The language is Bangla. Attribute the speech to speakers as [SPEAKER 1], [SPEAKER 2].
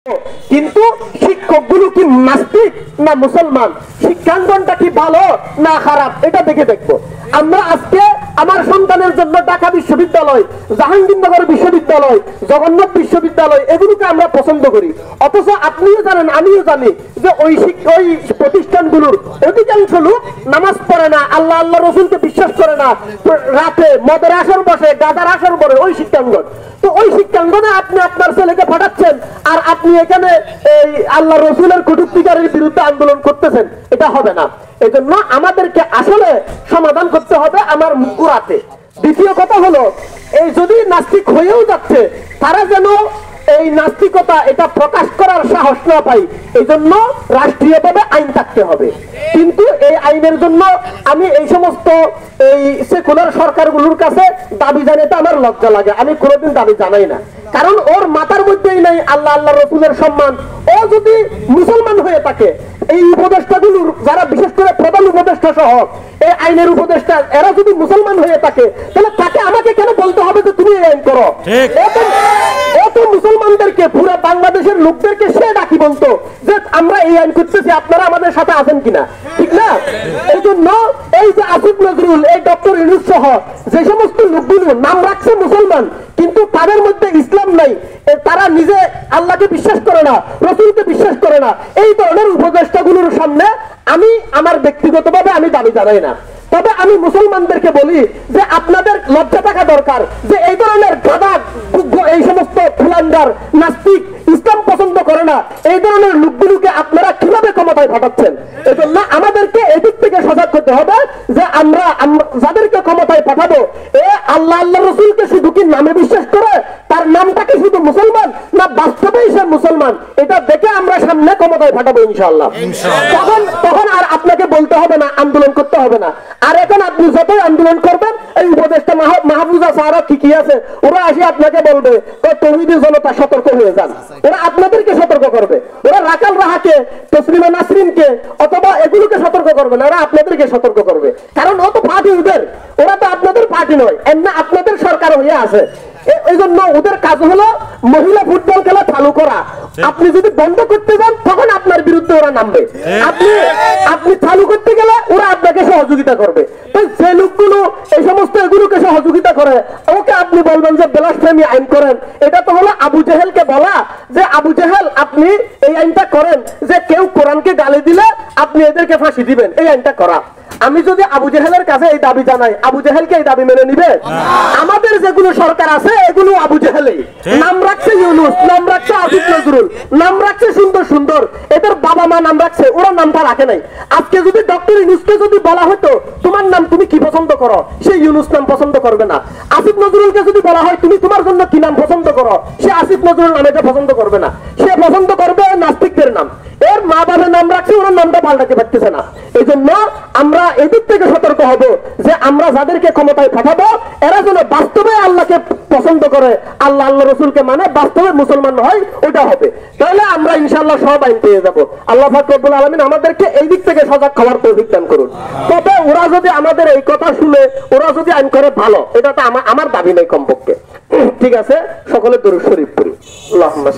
[SPEAKER 1] কিন্তু শিক্ষকগুলো কি নাস্তিক না মুসলমান, শিক্ষাঙ্গনটা কি ভালো না খারাপ, এটা দেখে দেখবো। আমরা আজকে আমার সন্তানের জন্য ঢাকা বিশ্ববিদ্যালয়, জাহাঙ্গীরনগর বিশ্ববিদ্যালয়, জগন্নাথ বিশ্ববিদ্যালয় এগুলোকে আমরা পছন্দ করি। অথচ আপনিও জানেন আমিও জানি যে ওই প্রতিষ্ঠানগুলোর অধিকাংশ লোক নামাজ পড়ে না, আল্লাহ আল্লাহ রসুলকে বিশ্বাস করে না, রাতে মদের আসর বসে, গাঁজার আসর বসে ওই শিক্ষাঙ্গন। তো ওই শিক্ষাঙ্গনে আপনি আপনার ছেলেকে পাঠাচ্ছেন আর আপনি এখানে এই আল্লাহ রসুলের কটূক্তিকারের বিরুদ্ধে আন্দোলন করতেছেন, এটা হবে না। এই জন্য আমাদেরকে আসলে সমাধান করতে হবে আমার মুকুরাতে। দ্বিতীয় কথা হলো, এই যদি নাস্তিক হয়েও যাচ্ছে তারা যেন এই নাস্তিকতা এটা প্রকাশ করার সাহস না পাই, এই জন্য রাষ্ট্রীয়ভাবে আইন থাকতে হবে। কিন্তু এই আইনের জন্য আমি এই সমস্ত এই সেকুলার সরকারগুলোর কাছে দাবি জানাতে আমার লজ্জা লাগে। আমি কোনোদিন দাবি জানাই না, কারণ ওর মাথার মধ্যেই নেই আল্লাহ আল্লাহ রসুলের সম্মান। ও যদি মুসলমান হয়ে থাকে, এই উপদেষ্টাগুলোর যারা বিশেষ করে প্রধান উপদেষ্টা সহ এই আইনের উপদেষ্টা এরা যদি মুসলমান হয়ে থাকে, তাহলে তাকে আমাকে কেন বলতে হবে যে তুমি এই আইন করো? তো মুসলমানদেরকে পুরো বাংলাদেশের লোকদেরকে সে ডাকি বলতো যে আমরা এই আইন করতেছি, আপনারা আমাদের সাথে আছেন কিনা, ঠিক না? এই জন্য এই যে আসিফ নজরুল, এই ডক্টর ইউনূস সহ যে সমস্ত লোকগুলো নাম রাখছে মুসলমান, কিন্তু তাদের মধ্যে ইসলাম নাই, তারা নিজে আল্লাহকে বিশ্বাস করে না, রসুলকে বিশ্বাস করে না, এই ধরনের উপদেষ্টাগুলোর সামনে আমি আমার ব্যক্তিগতভাবে আমি দাবি জানাই না। তবে আমি মুসলমানদেরকে বলি যে আপনাদের লজ্জা থাকা দরকার যে এই ধরনের গাদা এই সমস্ত ফুলান্ডার নাস্তিক ইসলাম পছন্দ করে না এই ধরনের লোকগুলোকে আপনারা কিভাবে ক্ষমতায় পাঠাচ্ছেন। এই জন্য আমাদেরকে এদিক থেকে সজাগ করতে হবে যে আমরা যাদেরকে ক্ষমতায় পাঠাবো এ আল্লাহ আল্লাহ রসুলকে শুধু কি নামে বিশ্বাস করে, তার নামটাকে শুধু মুসলমান না বাস্তবেই সে মুসলমান, এটা দেখে আমরা সামনে ক্ষমতায় পাঠাবো ইনশাআল্লাহ। তখন আর আপনাকে বলতে হবে না, আন্দোলন করতে হবে না। আর এখন আপনি যতই আন্দোলন করবেন, এই উপদেষ্টা মাহফুজা সাহারা ঠিকই আছে, ওরা আসি আপনাকে বলবে তৌহিদি জনতা সতর্ক হয়ে যান, ওরা আপনাদেরকে সতর্ক করবে। ওরা রাকাল রাহাকে, তসলিমা নাসরিনকে অথবা এগুলোকে সতর্ক করবে না, ওরা আপনাদেরকে সতর্ক করবে। কারণ ও তো পার্টি ওদের, ওরা তো আপনাদের পার্টি নয়, এমনি আপনাদের সরকার হয়ে আছে। এই জন্য ওদের কাজ হলো মহিলা ফুটবল খেলা চালু করা। আপনি যদি বন্ধ করতে যান তখন আপনার বিরুদ্ধে ওরা নামবে, আপনি চালু করতে গেলে ওরা আপনাকে সহযোগিতা করবে। তো যে লোকগুলো এই সমস্ত এগুলোকে সহযোগিতা করে ওকে আপনি বলবেন যে ব্লাসফেমি আইন করেন। এটা তো হলো আবু জেহেলকে বলা যে আবু জেহেল আপনি এই আইনটা করেন যে কেউ কোরআনকে গালি দিলে আপনি এদেরকে ফাঁসি দিবেন, এই আইনটা করা। আমি যদি আবু জেহেলের কাছে এই দাবি জানাই, আবু জেহেলকে এই দাবি মেনে নিবে? আমাদের যেগুলো সরকার আছে এগুলো আবু জেহেলই, নাম রাখছে ইউনূস, নাম রাখছে আসিফ নজরুল, নাম রাখছে সুন্দর সুন্দর, এদের বাবা মা নাম রাখছে, ওরা নামটা রাখে নাই। আজকে যদি ডক্টর ইউনূসকে যদি বলা হতো তোমার নাম তুমি কি পছন্দ করো, সে ইউনূস নাম পছন্দ করবে না। আসিফ নজরুলকে যদি বলা হয় তুমি তোমার জন্য কি নাম পছন্দ করো, সে আসিফ নজরুল নামটা পছন্দ করবে না, সে পছন্দ করবে নাস্তিকদের নাম। এর মা বাবার নাম রাখছে, ওনার নামটা পাল্টাতে পারতেছে না। এই জন্য আমরা এদিক থেকে সতর্ক হব যে আমরা যাদেরকে ক্ষমতায় পাঠাবো এরা যেন বাস্তবে আল্লাহকে পছন্দ করে, আল্লাহ আল্লাহ রসুলকে মানে, বাস্তবে মুসলমান হয়, ওটা হবে। তাহলে আমরা ইনশাআল্লাহ সব আইন পেয়ে যাবো। আল্লাহ পাক রব্বুল আলামিন আমাদেরকে এই দিক থেকে সজাগ হওয়ার তৌফিক দান করুন। তবে ওরা যদি আমাদের এই কথা শুনে ওরা যদি আইন করে ভালো, এটা তো আমার দাবি নেই কমপক্ষে। ঠিক আছে, সকলে দরুদ শরীফ পড়ি। আল্লাহুম্মা